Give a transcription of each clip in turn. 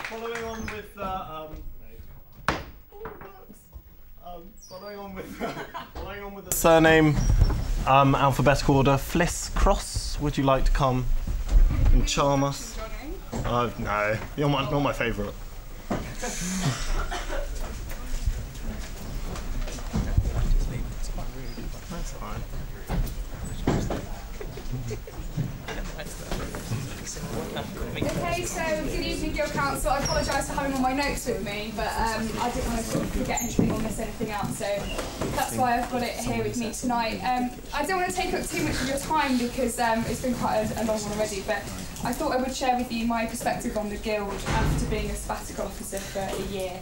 following on with the surname alphabetical order, Fliss Cross. Would you like to come and charm us? No, you're not my favourite. That's fine. Okay, so good evening, Guild Council. I apologise for having all my notes with me, but I didn't want to sort of forget anything or miss anything out, so that's why I've got it here with me tonight. I don't want to take up too much of your time because it's been quite a long one already, but I thought I would share with you my perspective on the Guild after being a sabbatical officer for a year.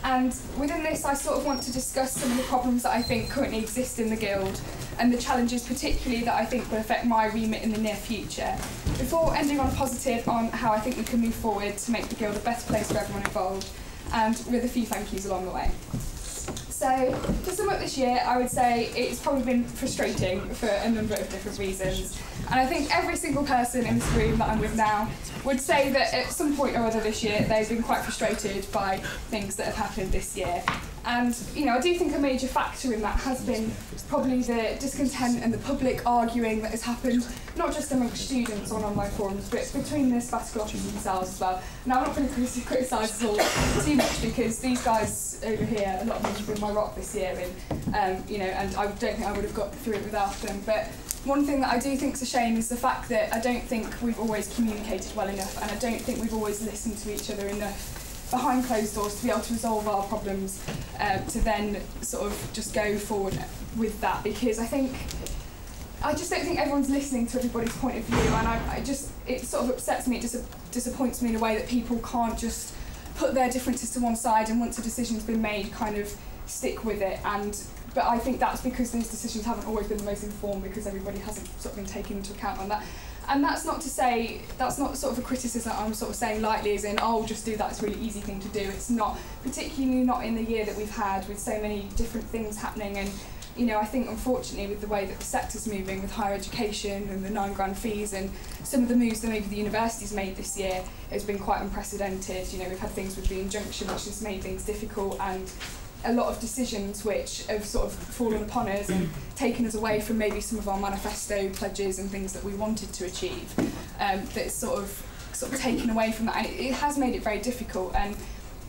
And within this, I sort of want to discuss some of the problems that I think currently exist in the Guild and the challenges particularly that I think will affect my remit in the near future, before ending on a positive on how I think we can move forward to make the Guild a better place for everyone involved, and with a few thank yous along the way. So, to sum up this year, I would say it's probably been frustrating for a number of different reasons. And I think every single person in this room that I'm with now would say that at some point or other this year, they've been quite frustrated by things that have happened this year. And, you know, I do think a major factor in that has been probably the discontent and the public arguing that has happened, not just amongst students on online forums, but between the sabbatical officers themselves as well. Now, I'm not going to criticise us all too much because these guys over here, a lot of them have been my rock this year, and, you know, and I don't think I would have got through it without them. But one thing that I do think is a shame is the fact that I don't think we've always communicated well enough, and I don't think we've always listened to each other enough behind closed doors to be able to resolve our problems, to then sort of just go forward with that, because I just don't think everyone's listening to everybody's point of view, and it sort of upsets me, it disappoints me in a way that people can't just put their differences to one side and once a decision's been made kind of stick with it. But I think that's because those decisions haven't always been the most informed, because everybody hasn't sort of been taken into account on that. And that's not to say, that's not sort of a criticism I'm sort of saying lightly as in, oh, just do that, it's a really easy thing to do. It's not, particularly not in the year that we've had with so many different things happening. And, you know, I think unfortunately with the way that the sector's moving with higher education and the £9 fees and some of the moves that maybe the university's made this year has been quite unprecedented. You know, we've had things with the injunction which has made things difficult, and a lot of decisions which have sort of fallen upon us and taken us away from maybe some of our manifesto pledges and things that we wanted to achieve. That's sort of taken away from that, and it has made it very difficult. And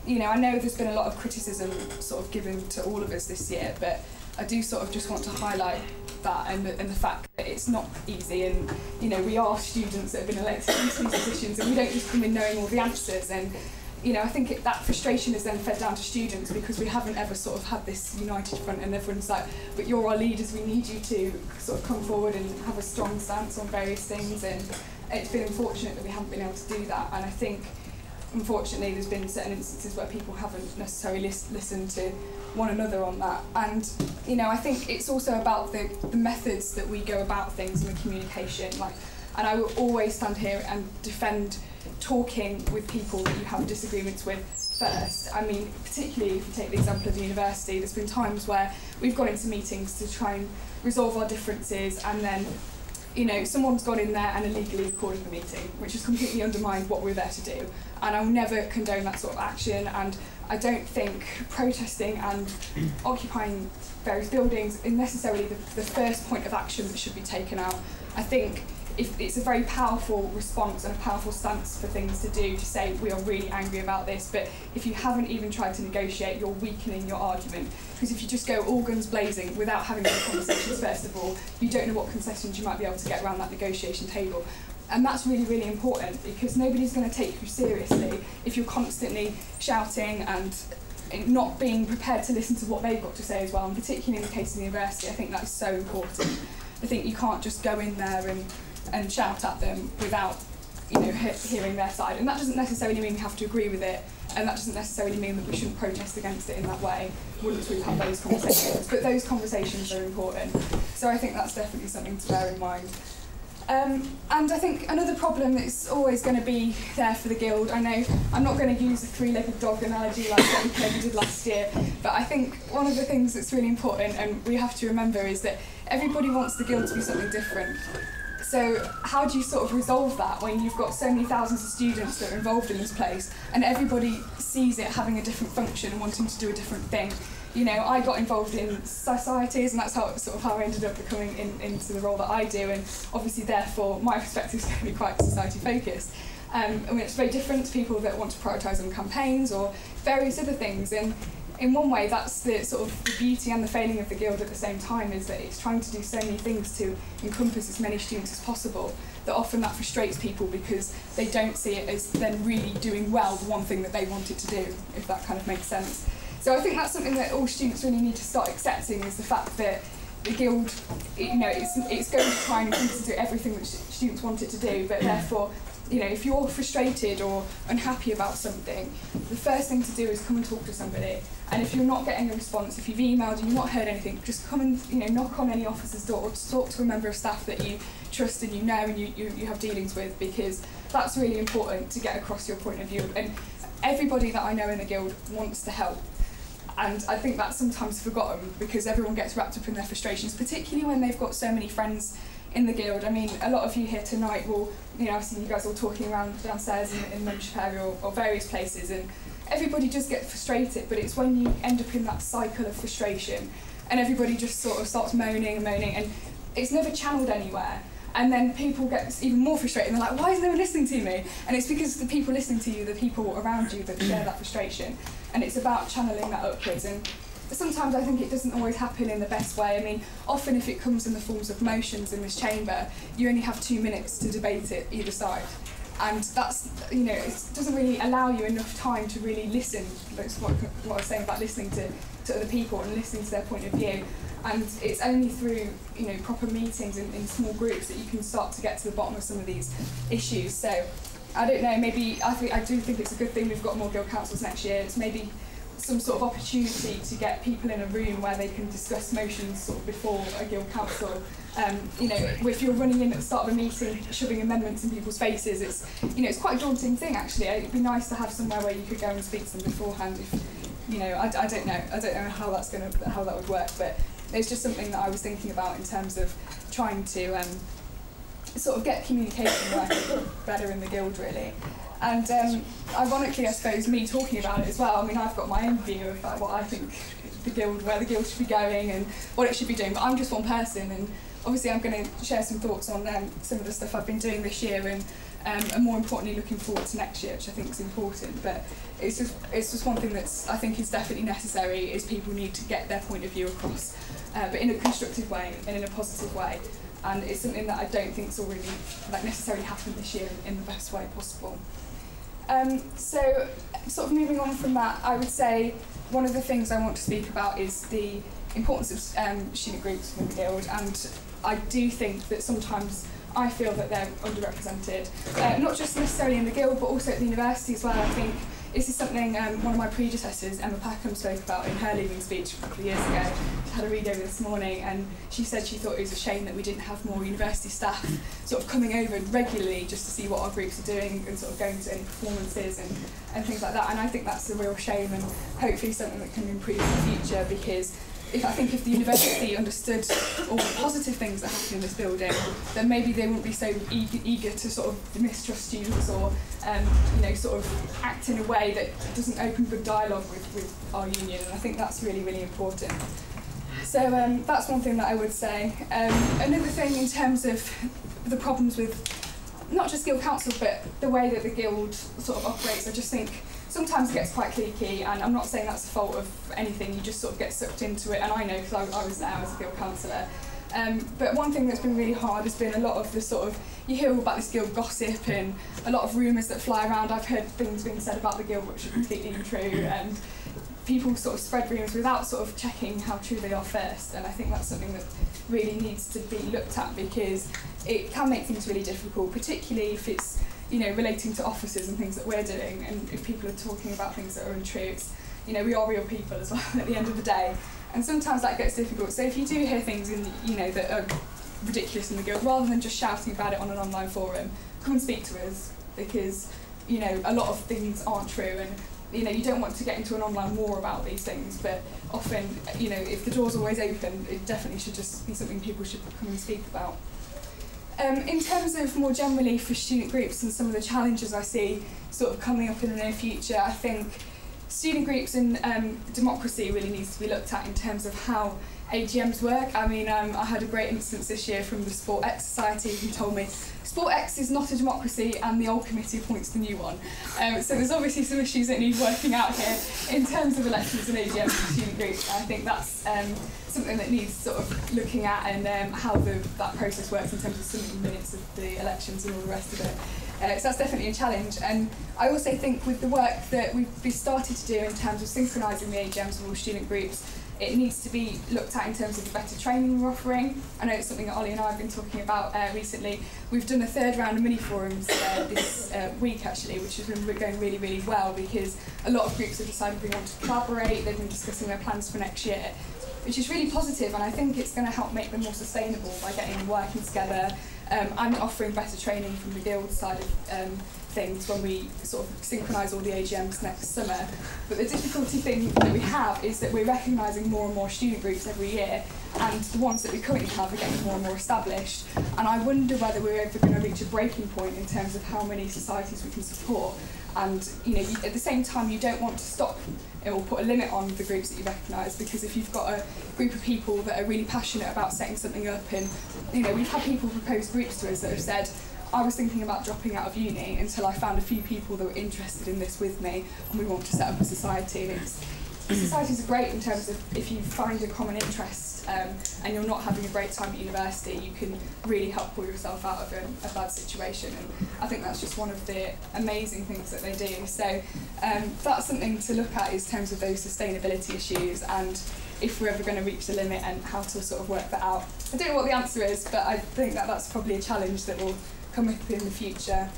you know, I know there's been a lot of criticism sort of given to all of us this year, but I do sort of just want to highlight that and the fact that it's not easy. And you know, we are students that have been elected into these positions, and we don't just come in knowing all the answers. And you know, I think that frustration is then fed down to students because we haven't ever sort of had this united front, and everyone's like, but you're our leaders, we need you to sort of come forward and have a strong stance on various things. And it's been unfortunate that we haven't been able to do that. And I think, unfortunately, there's been certain instances where people haven't necessarily listened to one another on that. And, you know, I think it's also about the methods that we go about things and the communication. And I will always stand here and defend talking with people that you have disagreements with first. I mean, particularly if you take the example of the university, there's been times where we've gone into meetings to try and resolve our differences, and then, you know, someone's gone in there and illegally recorded the meeting, which has completely undermined what we're there to do. And I'll never condone that sort of action, and I don't think protesting and occupying various buildings is necessarily the first point of action that should be taken out. I think it's a very powerful response and a powerful stance for things to do, to say we are really angry about this, but if you haven't even tried to negotiate, you're weakening your argument. Because if you just go all guns blazing without having those conversations first of all, you don't know what concessions you might be able to get around that negotiation table. And that's really, really important, because nobody's going to take you seriously if you're constantly shouting and not being prepared to listen to what they've got to say as well. And particularly in the case of the university, I think that's so important. I think you can't just go in there and shout at them without, you know, hearing their side. And that doesn't necessarily mean we have to agree with it, and that doesn't necessarily mean that we shouldn't protest against it in that way once we've had those conversations. But those conversations are important. So I think that's definitely something to bear in mind. And I think another problem that's always going to be there for the Guild, I know I'm not going to use a three-legged dog analogy like what we did last year, but I think one of the things that's really important and we have to remember is that everybody wants the Guild to be something different. So how do you sort of resolve that when you've got so many thousands of students that are involved in this place and everybody sees it having a different function and wanting to do a different thing? You know, I got involved in societies, and that's how I ended up becoming into the role that I do, and obviously therefore my perspective is going to be quite society focused. I mean, it's very different to people that want to prioritise on campaigns or various other things, and in one way that's the sort of the beauty and the failing of the Guild at the same time, is that it's trying to do so many things to encompass as many students as possible, that often that frustrates people because they don't see it as then really doing well the one thing that they wanted to do, if that kind of makes sense. So I think that's something that all students really need to start accepting, is the fact that the Guild, you know, it's going to try and do everything that students want it to do, but therefore, you know, if you're frustrated or unhappy about something, the first thing to do is come and talk to somebody. And if you're not getting a response, if you've emailed and you've not heard anything, just come and, you know, knock on any officer's door, or talk to a member of staff that you trust and you know and you have dealings with, because that's really important to get across your point of view. And everybody that I know in the Guild wants to help. And I think that's sometimes forgotten because everyone gets wrapped up in their frustrations, particularly when they've got so many friends in the Guild. I mean, a lot of you here tonight will, you know, I've seen you guys all talking around downstairs in the membership area or various places, and everybody does get frustrated, but it's when you end up in that cycle of frustration and everybody just sort of starts moaning and it's never channeled anywhere. And then people get even more frustrated and they're like, why is no one listening to me? And it's because the people listening to you, the people around you that share that frustration. And it's about channeling that upwards. And sometimes I think it doesn't always happen in the best way. I mean, often if it comes in the forms of motions in this chamber, you only have 2 minutes to debate it either side. And that's, you know, it doesn't really allow you enough time to really listen. That's what I was saying about listening to other people and listening to their point of view. And it's only through, you know, proper meetings in small groups that you can start to get to the bottom of some of these issues. So I don't know, maybe I do think it's a good thing we've got more Guild Councils next year. It's maybe some sort of opportunity to get people in a room where they can discuss motions sort of before a Guild Council. You know, if you're running in at the start of a meeting, shoving amendments in people's faces, it's, you know, it's quite a daunting thing actually. It'd be nice to have somewhere where you could go and speak to them beforehand. If, you know, I don't know how that would work, but it's just something that I was thinking about in terms of trying to sort of get communication working better in the Guild, really. And ironically, I suppose, me talking about it as well, I mean, I've got my own view of what I think the Guild, where the Guild should be going and what it should be doing, but I'm just one person, and obviously I'm going to share some thoughts on some of the stuff I've been doing this year, and more importantly looking forward to next year, which I think is important. But it's just one thing that's, I think, is definitely necessary, is people need to get their point of view across, but in a constructive way and in a positive way. And it's something that I don't think will really necessarily happen this year in the best way possible. So sort of moving on from that, I would say one of the things I want to speak about is the importance of student groups within the Guild, and I do think that sometimes I feel that they're underrepresented, not just necessarily in the Guild but also at the university as well. I think this is something one of my predecessors, Emma Packham, spoke about in her leaving speech a couple of years ago. I had a read over this morning, and she said she thought it was a shame that we didn't have more university staff sort of coming over regularly just to see what our groups are doing and sort of going to any performances and things like that. And I think that's a real shame, and hopefully something that can improve in the future, because I think if the university understood all the positive things that happen in this building, then maybe they wouldn't be so eager to sort of mistrust students or you know, sort of act in a way that doesn't open good dialogue with our union, and I think that's really, really important. So that's one thing that I would say. Another thing in terms of the problems with not just Guild Council but the way that the Guild sort of operates, I just think sometimes it gets quite cliquey, and I'm not saying that's the fault of anything, you just sort of get sucked into it, and I know because I was there as a Guild Councillor. But one thing that's been really hard has been a lot of the sort of, you hear all about this Guild gossip and a lot of rumours that fly around. I've heard things being said about the Guild which are completely untrue, and people sort of spread rumours without sort of checking how true they are first, and I think that's something that really needs to be looked at, because it can make things really difficult, particularly if it's, you know, relating to officers and things that we're doing, and if people are talking about things that are untrue. It's, you know, we are real people as well at the end of the day, and sometimes that gets difficult. So if you do hear things in, you know, that are ridiculous in the Guild, rather than just shouting about it on an online forum, come and speak to us, because, you know, a lot of things aren't true, and, you know, you don't want to get into an online war about these things, but often, you know, if the door's always open, it definitely should just be something people should come and speak about. In terms of more generally for student groups and some of the challenges I see sort of coming up in the near future, I think student groups and democracy really needs to be looked at in terms of how AGMs work. I mean, I had a great instance this year from the Sport X Society who told me Sport X is not a democracy and the old committee appoints the new one. So there's obviously some issues that need working out here in terms of elections and AGMs for student groups. I think that's something that needs sort of looking at, and how that process works in terms of submitting minutes of the elections and all the rest of it. So that's definitely a challenge. And I also think with the work that we've started to do in terms of synchronising the AGMs of all student groups, it needs to be looked at in terms of the better training we're offering. I know it's something that Ollie and I have been talking about recently. We've done a third round of mini-forums this week actually, which has been going really, really well, because a lot of groups have decided they want to collaborate, they've been discussing their plans for next year, which is really positive, and I think it's going to help make them more sustainable by getting them working together and offering better training from the guild side of things when we sort of synchronise all the AGMs next summer. But the difficulty thing that we have is that we're recognising more and more student groups every year, and the ones that we currently have are getting more and more established. And I wonder whether we're ever going to reach a breaking point in terms of how many societies we can support. And at the same time, you don't want to stop or put a limit on the groups that you recognise, because if you've got a group of people that are really passionate about setting something up, and we've had people propose groups to us that have said, I was thinking about dropping out of uni until I found a few people that were interested in this with me, and we want to set up a society. And societies are great in terms of if you find a common interest and you're not having a great time at university, you can really help pull yourself out of a bad situation. And I think that's just one of the amazing things that they do. So that's something to look at in terms of those sustainability issues, and if we're ever going to reach the limit and how to sort of work that out. I don't know what the answer is, but I think that that's probably a challenge that will come up in the future.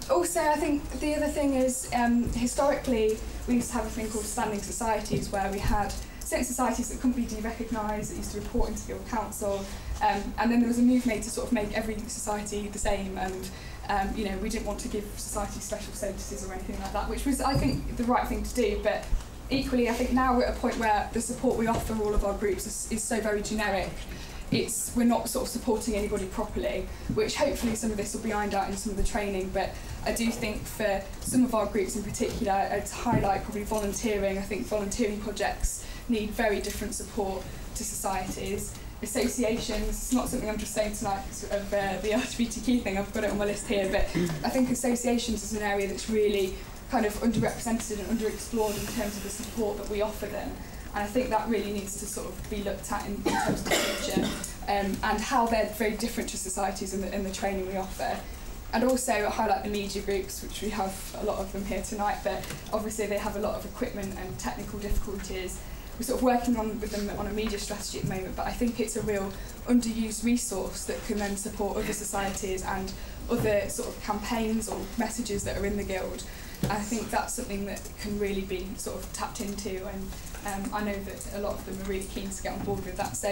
Also, I think the other thing is, historically, we used to have a thing called standing societies, where we had certain societies that couldn't be de-recognised, that used to report into Guild Council, and then there was a move made to sort of make every society the same, and we didn't want to give societies special statuses or anything like that, which was, I think, the right thing to do. But equally, I think now we're at a point where the support we offer all of our groups is so very generic. We're not sort of supporting anybody properly, which hopefully some of this will be ironed out in some of the training. But I do think for some of our groups in particular, to highlight probably volunteering, I think volunteering projects need very different support to societies. Associations, it's not something I'm just saying tonight of the LGBTQ thing, I've got it on my list here, but I think associations is an area that's really kind of underrepresented and underexplored in terms of the support that we offer them. And I think that really needs to sort of be looked at in terms of the future, and how they're very different to societies in the training we offer. And also highlight the media groups, which we have a lot of them here tonight, but obviously they have a lot of equipment and technical difficulties. We're sort of working with them on a media strategy at the moment, but I think it's a real underused resource that can then support other societies and other sort of campaigns or messages that are in the Guild. I think that's something that can really be sort of tapped into, and I know that a lot of them are really keen to get on board with that. So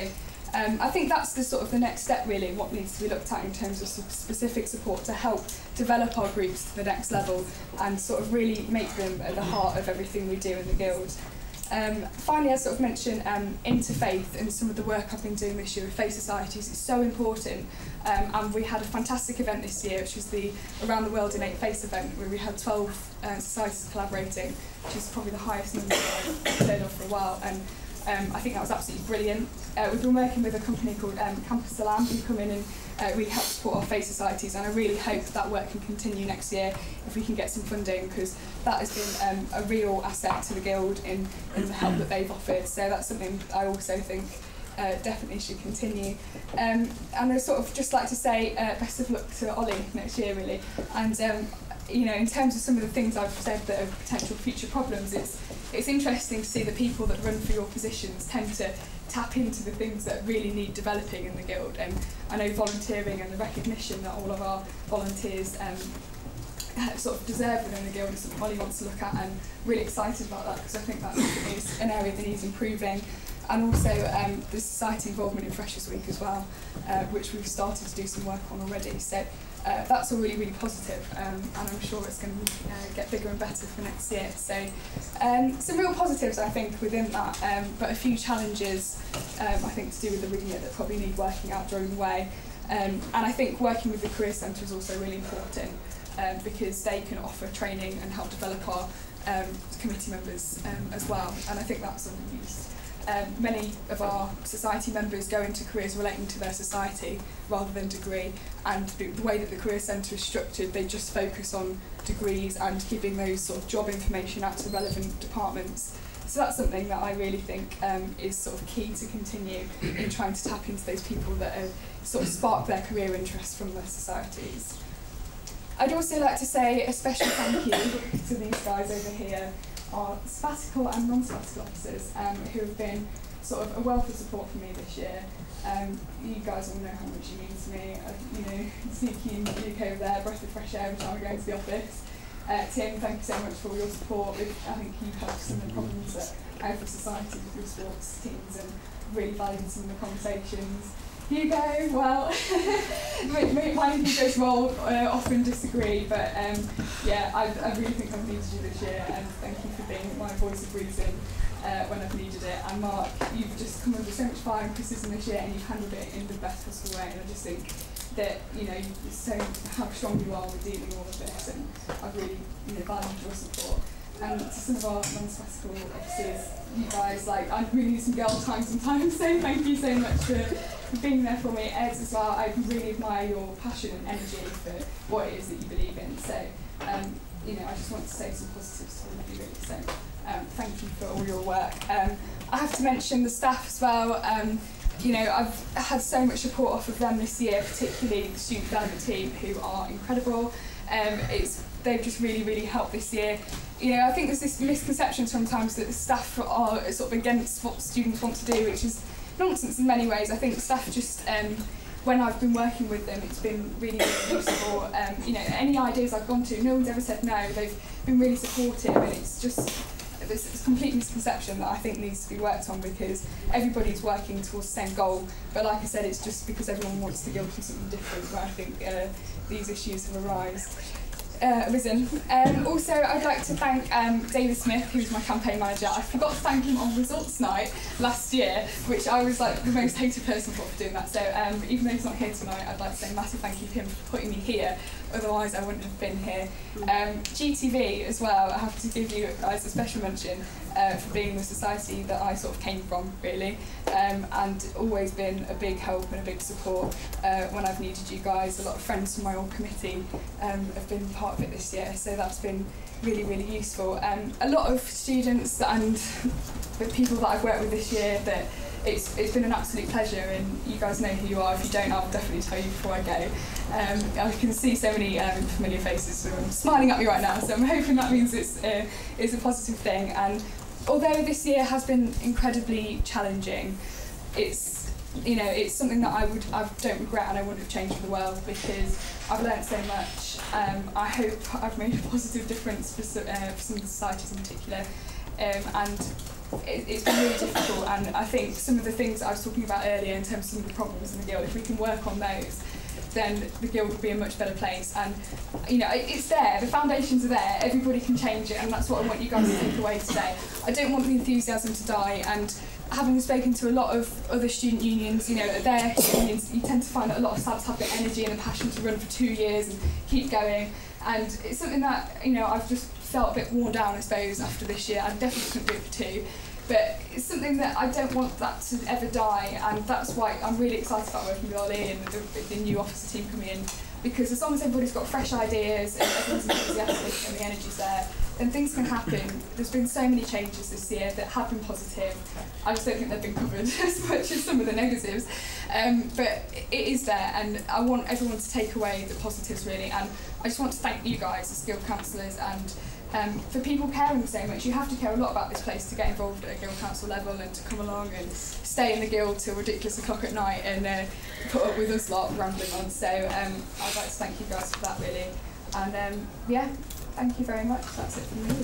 I think that's the sort of the next step really, what needs to be looked at in terms of specific support to help develop our groups to the next level and sort of really make them at the heart of everything we do in the Guild. Finally, I sort of mentioned interfaith and some of the work I've been doing this year with faith societies. It's so important, and we had a fantastic event this year, which was the Around the World in 8 Faiths event, where we had 12 societies collaborating, which is probably the highest number I've heard of for a while, and I think that was absolutely brilliant. We've been working with a company called Campus Salam, who come in and really help support our faith societies, and I really hope that work can continue next year if we can get some funding, because that has been a real asset to the Guild in the help that they've offered. So that's something I also think definitely should continue. And I'd sort of just like to say best of luck to Ollie next year really, and in terms of some of the things I've said that are potential future problems, it's interesting to see the people that run for your positions tend to tap into the things that really need developing in the Guild. And I know volunteering and the recognition that all of our volunteers sort of deserve within the Guild is something Ollie wants to look at, and really excited about that, because I think that is an area that needs improving. And also the society involvement in Freshers Week as well, which we've started to do some work on already. So that's all really, really positive, and I'm sure it's going to get bigger and better for next year. So some real positives, I think, within that, but a few challenges, I think, to do with the remit that probably need working out during the way. And I think working with the Career Centre is also really important because they can offer training and help develop our committee members as well, and I think that's underused. Many of our society members go into careers relating to their society rather than degree, and the way that the Career Centre is structured, they just focus on degrees and giving those sort of job information out to relevant departments. So that's something that I really think is sort of key to continue in trying to tap into those people that have sort of sparked their career interest from their societies. I'd also like to say a special thank you to these guys over here, our sabbatical and non-sabbatical officers, who have been sort of a wealth of support for me this year. You guys all know how much you mean to me. You know, sneaky in the UK over there, breath of fresh air every time I go into the office. Tim, thank you so much for all your support. I think you've helped some of the problems that I have for society with your sports teams and really valued some of the conversations. Hugo, well, mine and Hugo's role often disagree, but yeah, I really think I've needed you this year, and thank you for being my voice of reason when I've needed it. And Mark, you've just come under so much fire and criticism this year, and you've handled it in the best possible way, and I just think that, you know, so how strong you are with dealing with all of this, and I've really, you know, valued your support. And to some of our non-sabbatical officers, you guys, like, I really need some girl time sometimes, so thank you so much for being there for me. Ed as well, I really admire your passion and energy for what it is that you believe in. So, you know, I just want to say some positives to all of you really. So, thank you for all your work. I have to mention the staff as well. You know, I've had so much support off of them this year, particularly the student development team, who are incredible. They've just really, really helped this year. You know, I think there's this misconception sometimes that the staff are sort of against what students want to do, which is nonsense in many ways. I think staff just, when I've been working with them, it's been really, really useful. You know, any ideas I've gone to, no one's ever said no. They've been really supportive, and it's just this complete misconception that I think needs to be worked on, because everybody's working towards the same goal. But like I said, it's just because everyone wants the guild to do something different where I think these issues have arisen. Also, I'd like to thank David Smith, who's my campaign manager. I forgot to thank him on results night last year, which I was like the most hated person for doing that. So even though he's not here tonight, I'd like to say a massive thank you to him for putting me here. Otherwise, I wouldn't have been here. GTV as well. I have to give you guys a special mention for being the society that I sort of came from, really, and always been a big help and a big support when I've needed you guys. A lot of friends from my old committee have been part of it this year, so that's been really, really useful. A lot of students and the people that I've worked with this year, that it's been an absolute pleasure, and you guys know who you are. If you don't, I'll definitely tell you before I go. I can see so many familiar faces, so I'm smiling at me right now, so I'm hoping that means it's a positive thing. And although this year has been incredibly challenging, it's, you know, it's something that I don't regret, and I wouldn't have changed for the world, because I've learnt so much. I hope I've made a positive difference for some of the societies in particular, and it's been really difficult. And I think some of the things I was talking about earlier in terms of some of the problems in the guild, if we can work on those, then the guild will be a much better place. And, you know, it's there, the foundations are there, everybody can change it, and that's what I want you guys to take away today. I don't want the enthusiasm to die, and having spoken to a lot of other student unions, you know, at their unions, you tend to find that a lot of SABs have the energy and the passion to run for 2 years and keep going, and it's something that, you know, I've just felt a bit worn down, I suppose, after this year. I definitely couldn't do it for 2. But it's something that I don't want that to ever die, and that's why I'm really excited about working with Ollie and the new officer team coming in, because as long as everybody's got fresh ideas and everyone's enthusiastic and the energy's there, then things can happen. There's been so many changes this year that have been positive. I just don't think they've been covered as much as some of the negatives, but it is there, and I want everyone to take away the positives, really. And I just want to thank you guys as guild councillors, and for people caring so much. You have to care a lot about this place to get involved at a guild council level, and to come along and stay in the guild till ridiculous o'clock at night and put up with us lot rambling on. So I'd like to thank you guys for that, really. And yeah, thank you very much. That's it from me.